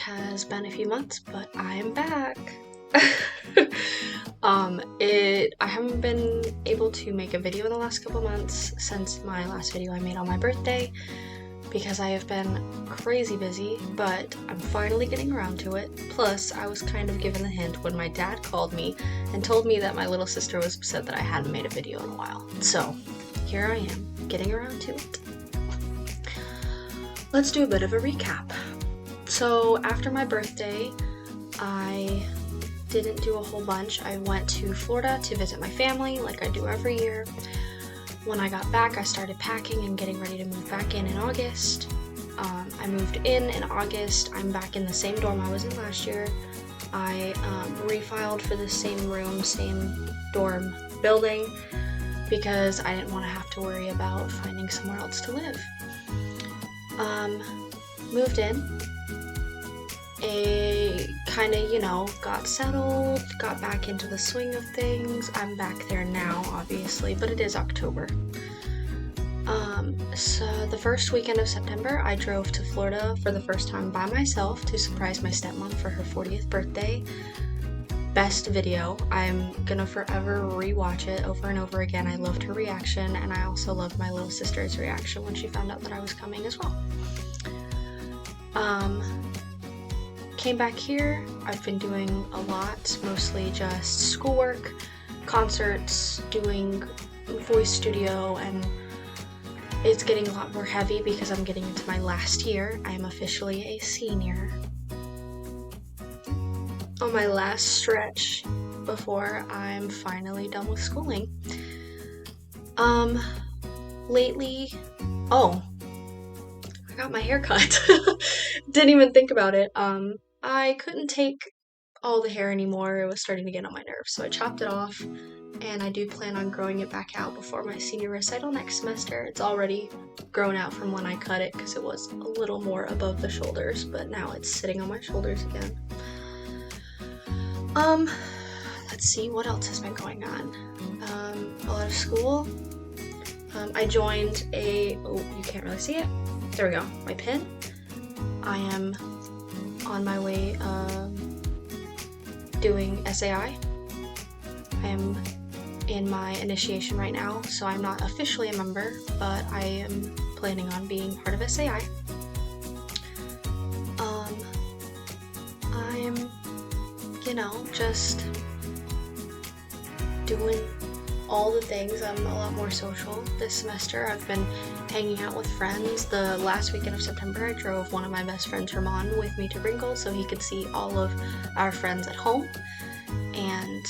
has been a few months, but I am back. I haven't been able to make a video in the last couple months since my last video I made on my birthday because I have been crazy busy, but I'm finally getting around to it. Plus, I was kind of given the hint when my dad called me and told me that my little sister was upset that I hadn't made a video in a while. So, here I am, getting around to it. Let's do a bit of a recap. So after my birthday, I didn't do a whole bunch. I went to Florida to visit my family like I do every year. When I got back, I started packing and getting ready to move back in August. I moved in August. I'm back in the same dorm I was in last year. I refiled for the same room, same dorm building because I didn't want to have to worry about finding somewhere else to live. Moved in, got settled, got back into the swing of things. I'm back there now, obviously, but it is October. So the first weekend of September, I drove to Florida for the first time by myself to surprise my stepmom for her 40th birthday. Best video. I'm gonna forever rewatch it over and over again. I loved her reaction, and I also loved my little sister's reaction when she found out that I was coming as well. Came back here. I've been doing a lot, mostly just schoolwork, concerts, doing voice studio, and it's getting a lot more heavy because I'm getting into my last year. I am officially a senior. On my last stretch before I'm finally done with schooling. Lately, I got my hair cut. Didn't even think about it. I couldn't take all the hair anymore. It was starting to get on my nerves, so I chopped it off, and I do plan on growing it back out before my senior recital next semester. It's already grown out from when I cut it because it was a little more above the shoulders, but now it's sitting on my shoulders again. Let's see, what else has been going on? A lot of school. I joined you can't really see it. There we go, my pin. I am on my way doing SAI. I am in my initiation right now, so I'm not officially a member, but I am planning on being part of SAI. I'm, just doing all the things. I'm a lot more social this semester. I've been hanging out with friends. The last weekend of September, I drove one of my best friends, Ramon, with me to Ringgold so he could see all of our friends at home. And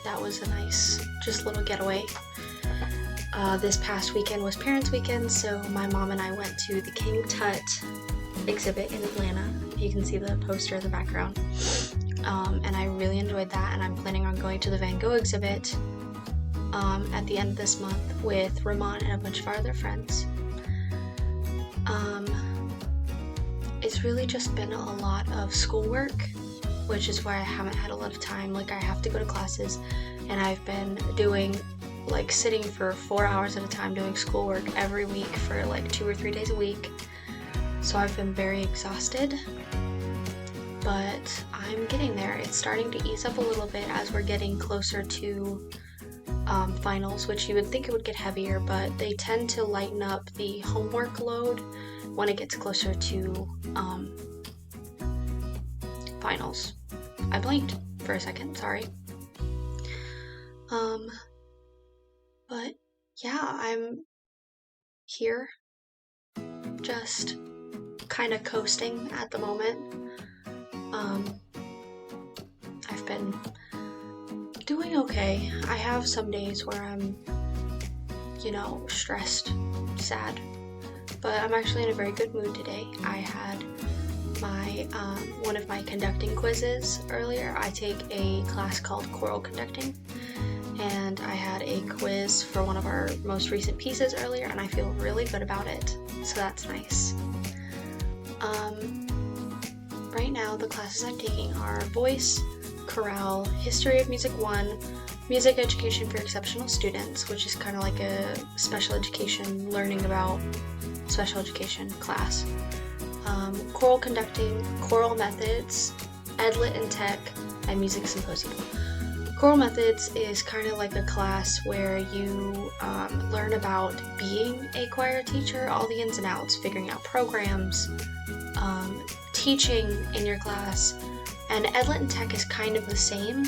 that was a nice, just little getaway. This past weekend was Parents' Weekend, so my mom and I went to the King Tut exhibit in Atlanta. You can see the poster in the background. And I really enjoyed that, and I'm planning on going to the Van Gogh exhibit at the end of this month with Ramon and a bunch of our other friends. It's really just been a lot of schoolwork, which is why I haven't had a lot of time. I have to go to classes, and I've been doing, sitting for 4 hours at a time doing schoolwork every week for 2 or 3 days a week. So I've been very exhausted, but I'm getting there. It's starting to ease up a little bit as we're getting closer to finals, which you would think it would get heavier, but they tend to lighten up the homework load when it gets closer to finals. I blinked for a second, sorry. But yeah, I'm here just kind of coasting at the moment. I've been doing okay. I have some days where I'm, stressed, sad, but I'm actually in a very good mood today. I had my one of my conducting quizzes earlier. I take a class called Choral Conducting, and I had a quiz for one of our most recent pieces earlier, and I feel really good about it, so that's nice. Right now, the classes I'm taking are voice, chorale, history of music 1, music education for exceptional students, which is kind of like a special education, learning about special education class. choral conducting, choral methods, Edlit and Tech, and music symposium. Choral methods is kind of like a class where you learn about being a choir teacher, all the ins and outs, figuring out programs, teaching in your class. And Edlit and Tech is kind of the same.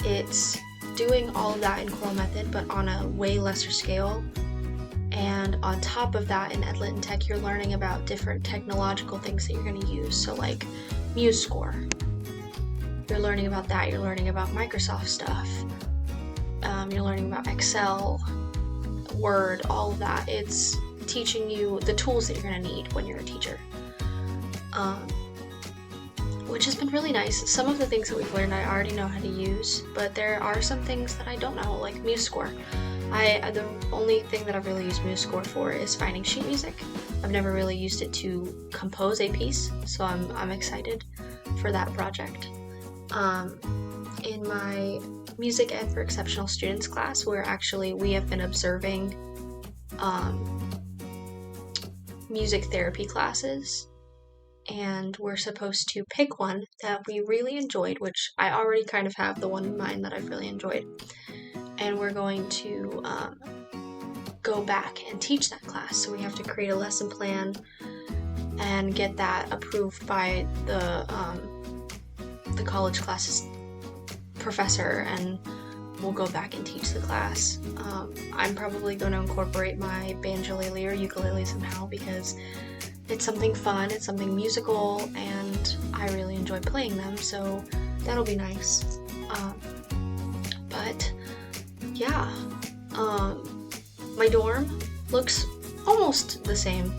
It's doing all of that in choral method, but on a way lesser scale. And on top of that, in Edlit and Tech, you're learning about different technological things that you're going to use. So like MuseScore. You're learning about that. You're learning about Microsoft stuff. You're learning about Excel, Word, all of that. It's teaching you the tools that you're going to need when you're a teacher. Which has been really nice. Some of the things that we've learned I already know how to use, but there are some things that I don't know, like MuseScore. The only thing that I've really used MuseScore for is finding sheet music. I've never really used it to compose a piece, so I'm excited for that project. In my Music Ed for Exceptional Students class, we have been observing music therapy classes, and we're supposed to pick one that we really enjoyed, which I already kind of have the one in mind that I've really enjoyed, and we're going to go back and teach that class. So we have to create a lesson plan and get that approved by the college classes professor, and we'll go back and teach the class. I'm probably going to incorporate my banjolele or ukulele somehow because it's something fun, it's something musical, and I really enjoy playing them, so that'll be nice. But yeah, my dorm looks almost the same.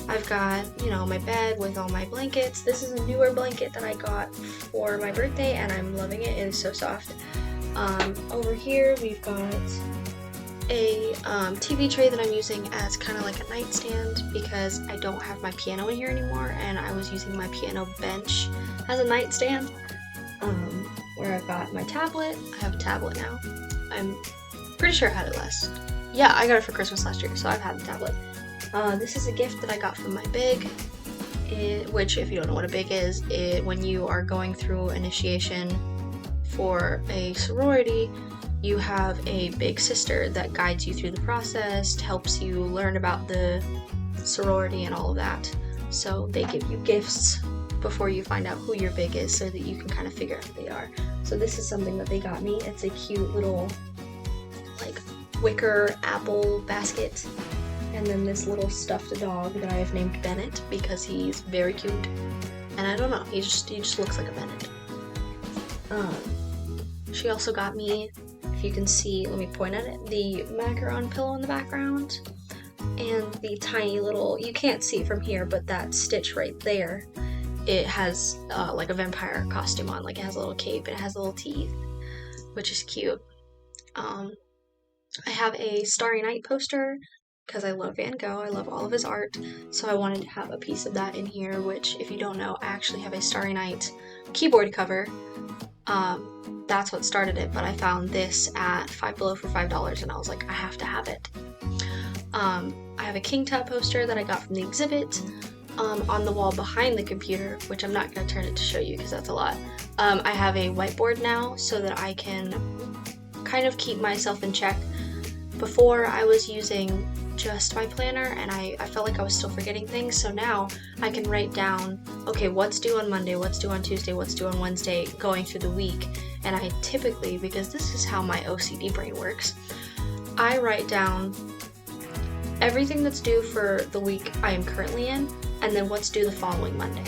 I've got, my bed with all my blankets. This is a newer blanket that I got for my birthday, and I'm loving it. It is so soft. Over here, we've got a TV tray that I'm using as kind of like a nightstand because I don't have my piano in here anymore, and I was using my piano bench as a nightstand. Where I've got my tablet. I have a tablet now. I'm pretty sure I had it last. Yeah, I got it for Christmas last year, so I've had the tablet. This is a gift that I got from my big, which, if you don't know what a big is, when you are going through initiation for a sorority, you have a big sister that guides you through the process, helps you learn about the sorority and all of that. So they give you gifts before you find out who your big is so that you can kind of figure out who they are. So this is something that they got me. It's a cute little like wicker apple basket. And then this little stuffed dog that I have named Bennett because he's very cute. And I don't know, he just looks like a Bennett. She also got me, if you can see, let me point at it, the macaron pillow in the background. And the tiny little, you can't see it from here, but that stitch right there, it has like a vampire costume on, like it has a little cape, and it has little teeth, which is cute. I have a Starry Night poster, because I love Van Gogh, I love all of his art, so I wanted to have a piece of that in here, which, if you don't know, I actually have a Starry Night keyboard cover. That's what started it, but I found this at Five Below for $5, and I was like, I have to have it. I have a King Tut poster that I got from the exhibit on the wall behind the computer, which I'm not going to turn it to show you because that's a lot. I have a whiteboard now so that I can kind of keep myself in check. Before, I was using just my planner, and I felt like I was still forgetting things, so now I can write down, okay, what's due on Monday, what's due on Tuesday, what's due on Wednesday, going through the week. And I typically, because this is how my OCD brain works, I write down everything that's due for the week I am currently in, and then what's due the following Monday.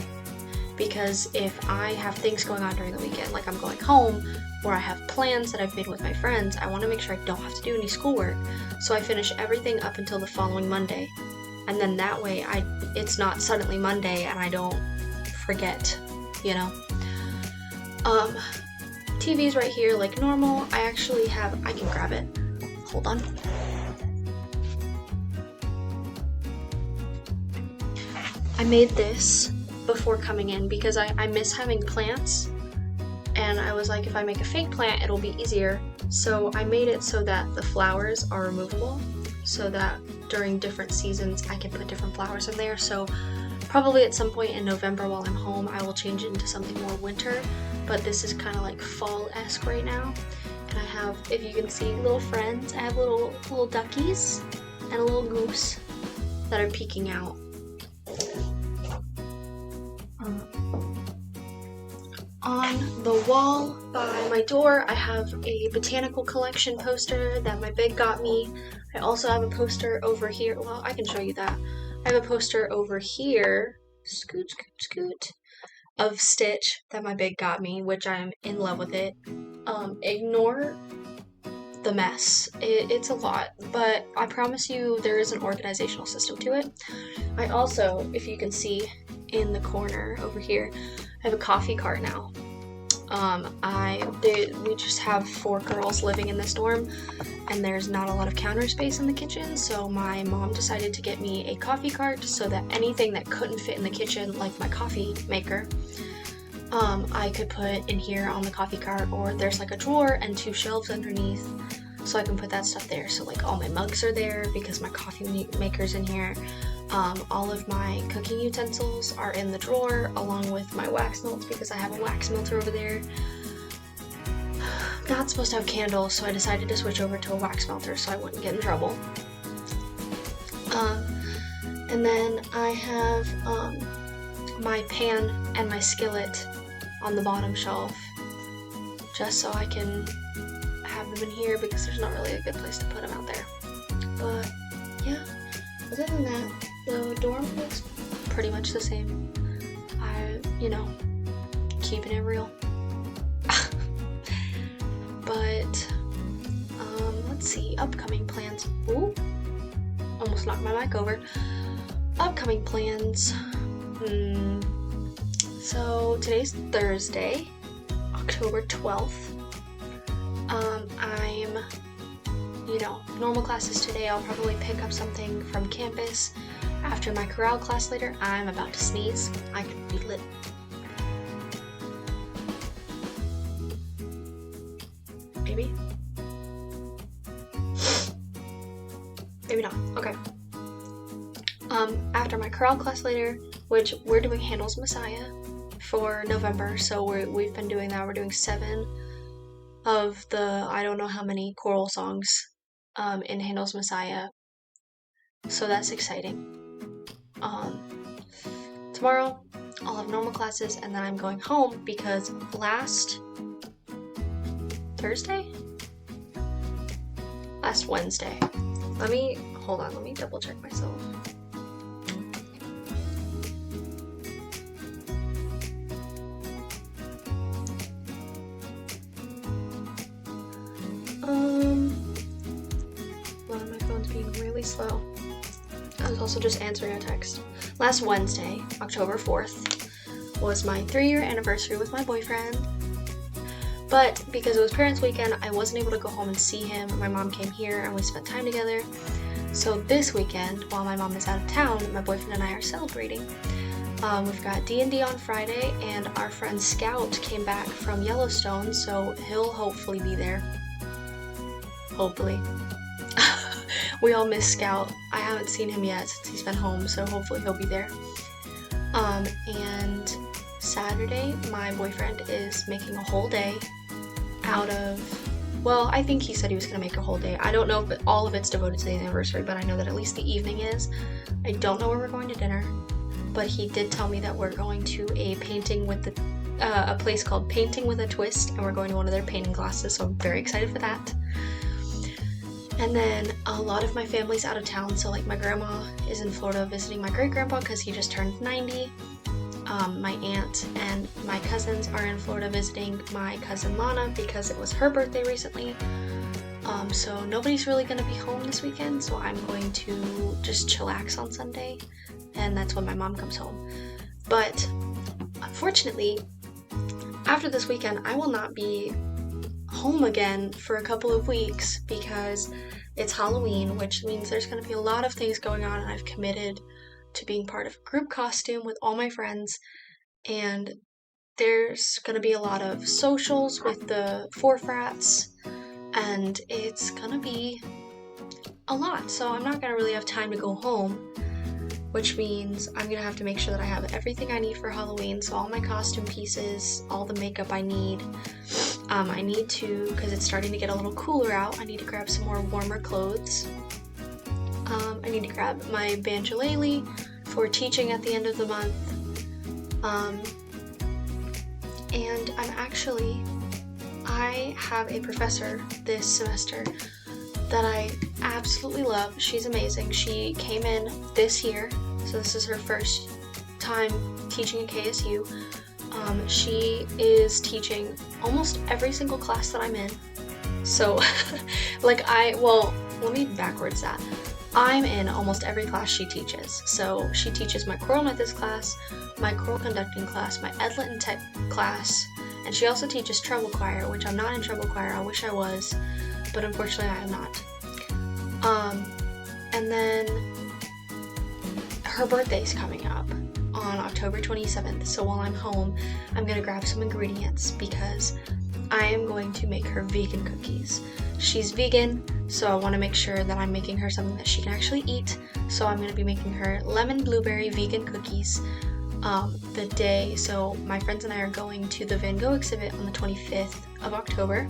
Because if I have things going on during the weekend, like I'm going home, or I have plans that I've made with my friends, I want to make sure I don't have to do any schoolwork. So I finish everything up until the following Monday. And then that way it's not suddenly Monday and I don't forget, TV's right here like normal. I can grab it. Hold on. I made this before coming in because I miss having plants. And I was like, if I make a fake plant, it'll be easier. So I made it so that the flowers are removable, so that during different seasons I can put different flowers in there. So Probably at some point in November while I'm home, I will change it into something more winter, but this is kind of like fall-esque right now. And I have, if you can see, little friends. I have little duckies and a little goose that are peeking out. On the wall by my door, I have a botanical collection poster that my big got me. I also have a poster over here. Well, I can show you that. I have a poster over here, scoot, scoot, scoot, of Stitch that my big got me, which I'm in love with it. Ignore the mess. It's a lot, but I promise you there is an organizational system to it. I also, if you can see in the corner over here, I have a coffee cart now. We just have 4 girls living in this dorm, and there's not a lot of counter space in the kitchen, so my mom decided to get me a coffee cart so that anything that couldn't fit in the kitchen, like my coffee maker, I could put in here on the coffee cart, or there's like a drawer and 2 shelves underneath, so I can put that stuff there. So like all my mugs are there because my coffee maker's in here. All of my cooking utensils are in the drawer, along with my wax melts because I have a wax melter over there. Not supposed to have candles, so I decided to switch over to a wax melter so I wouldn't get in trouble. And then I have my pan and my skillet on the bottom shelf, just so I can have them in here because there's not really a good place to put them out there. But yeah, other than that, the dorm looks pretty much the same. Keeping it real. But, let's see, upcoming plans. Ooh, almost knocked my mic over. Upcoming plans. So today's Thursday, October 12th. Normal classes today. I'll probably pick up something from campus. After my chorale class later, I'm about to sneeze. I could be lit. Maybe? Maybe not. Okay. After my chorale class later, which we're doing Handel's Messiah for November, so we've been doing that. We're doing 7 of the I don't know how many choral songs in Handel's Messiah, so that's exciting. Tomorrow I'll have normal classes, and then I'm going home because last Wednesday. Let me double check myself. Well, my phone's being really slow. I was also just answering a text. Last Wednesday, October 4th, was my 3-year anniversary with my boyfriend. But because it was parents' weekend, I wasn't able to go home and see him. My mom came here and we spent time together. So this weekend, while my mom is out of town, my boyfriend and I are celebrating. We've got D&D on Friday, and our friend Scout came back from Yellowstone, so he'll hopefully be there. Hopefully. We all miss Scout. I haven't seen him yet since he's been home, so hopefully he'll be there. And Saturday, my boyfriend is making a whole day out of, well, I think he said he was going to make a whole day. I don't know if all of it's devoted to the anniversary, but I know that at least the evening is. I don't know where we're going to dinner, but he did tell me that we're going to a place called Painting with a Twist, and we're going to one of their painting classes, so I'm very excited for that. And then a lot of my family's out of town, so like my grandma is in Florida visiting my great-grandpa because he just turned 90. My aunt and my cousins are in Florida visiting my cousin Lana because it was her birthday recently. So nobody's really going to be home this weekend, so I'm going to just chillax on Sunday, and that's when my mom comes home. But unfortunately, after this weekend, I will not be home again for a couple of weeks because it's Halloween, which means there's going to be a lot of things going on, and I've committed to being part of a group costume with all my friends, and there's going to be a lot of socials with the 4 frats, and it's going to be a lot, so I'm not going to really have time to go home. which means I'm gonna have to make sure that I have everything I need for Halloween. So all my costume pieces, all the makeup I need. I need to, because it's starting to get a little cooler out, I need to grab some more warmer clothes. I need to grab my banjolele for teaching at the end of the month. And I have a professor this semester that I absolutely love. She's amazing. She came in this year, so this is her first time teaching at KSU. She is teaching almost every single class that I'm in. So, let me backwards that. I'm in almost every class she teaches. So she teaches my choral methods class, my choral conducting class, my Edlit and Tech class, and she also teaches treble choir, which I'm not in treble choir. I wish I was, but unfortunately I am not. And then her birthday's coming up on October 27th, so while I'm home, I'm gonna grab some ingredients because I am going to make her vegan cookies. She's vegan, so I want to make sure that I'm making her something that she can actually eat. So I'm going to be making her lemon blueberry vegan cookies the day. So my friends and I are going to the Van Gogh exhibit on the 25th of October,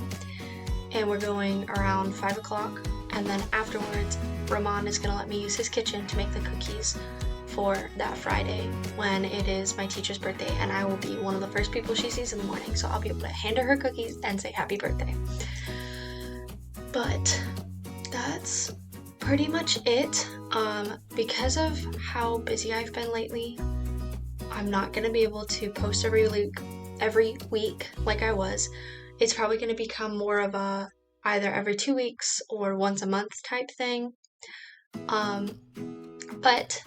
and we're going around 5 o'clock. And then afterwards, Ramon is going to let me use his kitchen to make the cookies for that Friday when it is my teacher's birthday, and I will be one of the first people she sees in the morning, so I'll be able to hand her cookies and say happy birthday. But that's pretty much it. Because of how busy I've been lately, I'm not going to be able to post every week like I was. It's probably going to become more of a either every 2 weeks or once a month type thing. But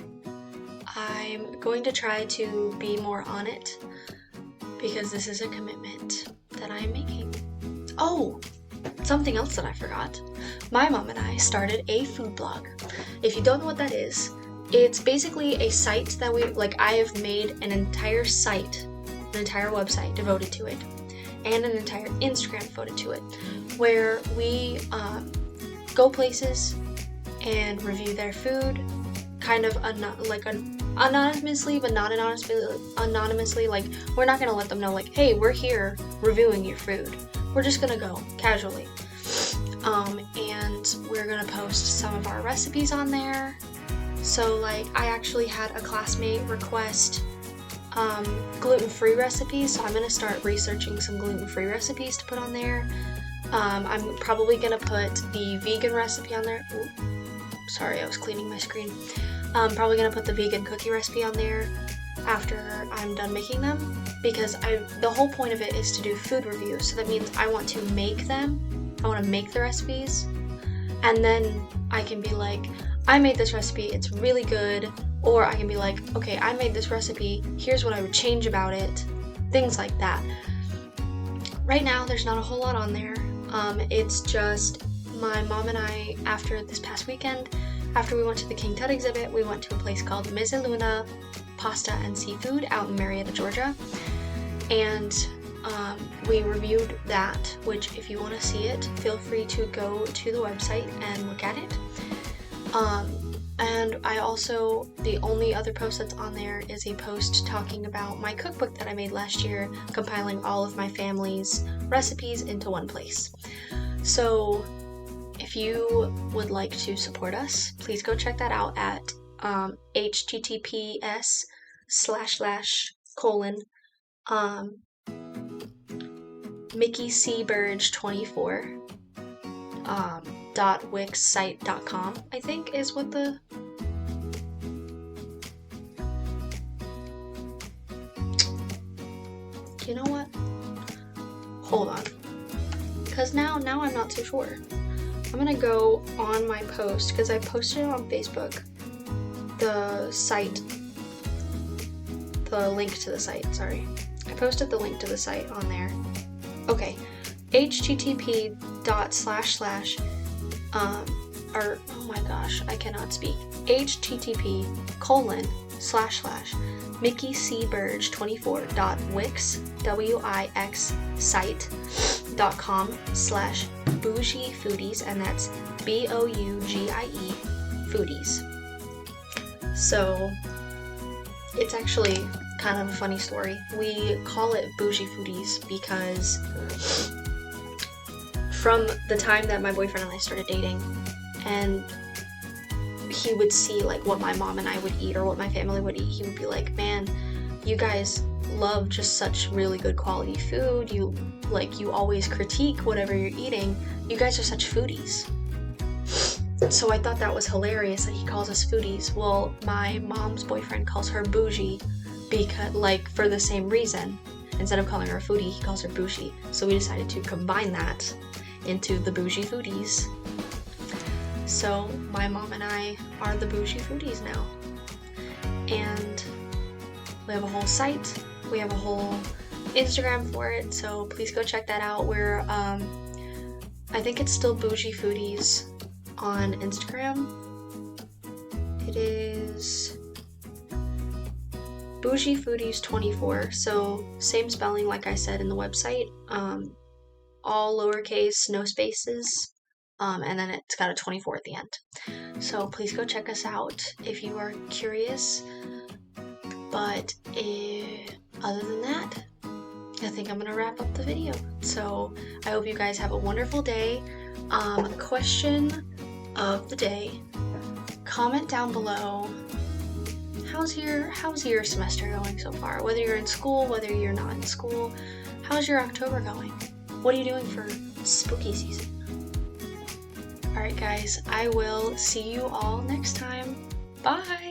I'm going to try to be more on it because this is a commitment that I'm making. Oh, something else that I forgot. My mom and I started a food blog. If you don't know what that is, it's basically a site that I have made an entire site, an entire website devoted to it, and an entire Instagram devoted to it, where we go places and review their food, kind of anonymously, but not anonymously. Like, we're not gonna let them know, like, hey, we're here reviewing your food. We're just gonna go casually. And we're gonna post some of our recipes on there. So, like, I actually had a classmate request gluten-free recipes, so I'm gonna start researching some gluten-free recipes to put on there. I'm probably gonna put the vegan recipe on there. Ooh, sorry, I was cleaning my screen. I'm probably gonna put the vegan cookie recipe on there after I'm done making them, because the whole point of it is to do food reviews. So that means I want to make them. I want to make the recipes, and then I can be like, I made this recipe, it's really good. Or I can be like, okay, I made this recipe, here's what I would change about it. Things like that. Right now, there's not a whole lot on there. It's just my mom and I, after this past weekend, after we went to the King Tut exhibit, we went to a place called Mezzaluna Pasta and Seafood out in Marietta, Georgia. And we reviewed that, which if you want to see it, feel free to go to the website and look at it. And I also, the only other post that's on there is a post talking about my cookbook that I made last year, compiling all of my family's recipes into one place. So if you would like to support us, please go check that out at https:// Mickey C. Burge 24 .wixsite.com, I think is what the you know what? Hold on. Because now I'm not too sure. I'm gonna go on my post, because I posted it on Facebook. The site. The link to the site, sorry. I posted the link to the site on there. Okay. http:// oh my gosh, I cannot speak. http://mickeycburge24.wixsite.com/bougie foodies, and that's BOUGIE foodies. So it's actually kind of a funny story. We call it bougie foodies because from the time that my boyfriend and I started dating, and he would see like what my mom and I would eat or what my family would eat, he would be like, man, you guys love just such really good quality food. You always critique whatever you're eating. You guys are such foodies. So I thought that was hilarious that he calls us foodies. Well, my mom's boyfriend calls her bougie because, like, for the same reason. Instead of calling her a foodie, he calls her bougie. So we decided to combine that into the bougie foodies. So my mom and I are the bougie foodies now. And we have a whole site. We have a whole Instagram for it. So please go check that out. We're, I think it's still bougie foodies on Instagram. It is bougie foodies 24. So same spelling like I said in the website. All lowercase, no spaces. And then it's got a 24 at the end. So please go check us out if you are curious. But other than that, I think I'm gonna wrap up the video. So I hope you guys have a wonderful day. Question of the day. Comment down below. How's your semester going so far? Whether you're in school, whether you're not in school, how's your October going? What are you doing for spooky season? Alright guys, I will see you all next time. Bye!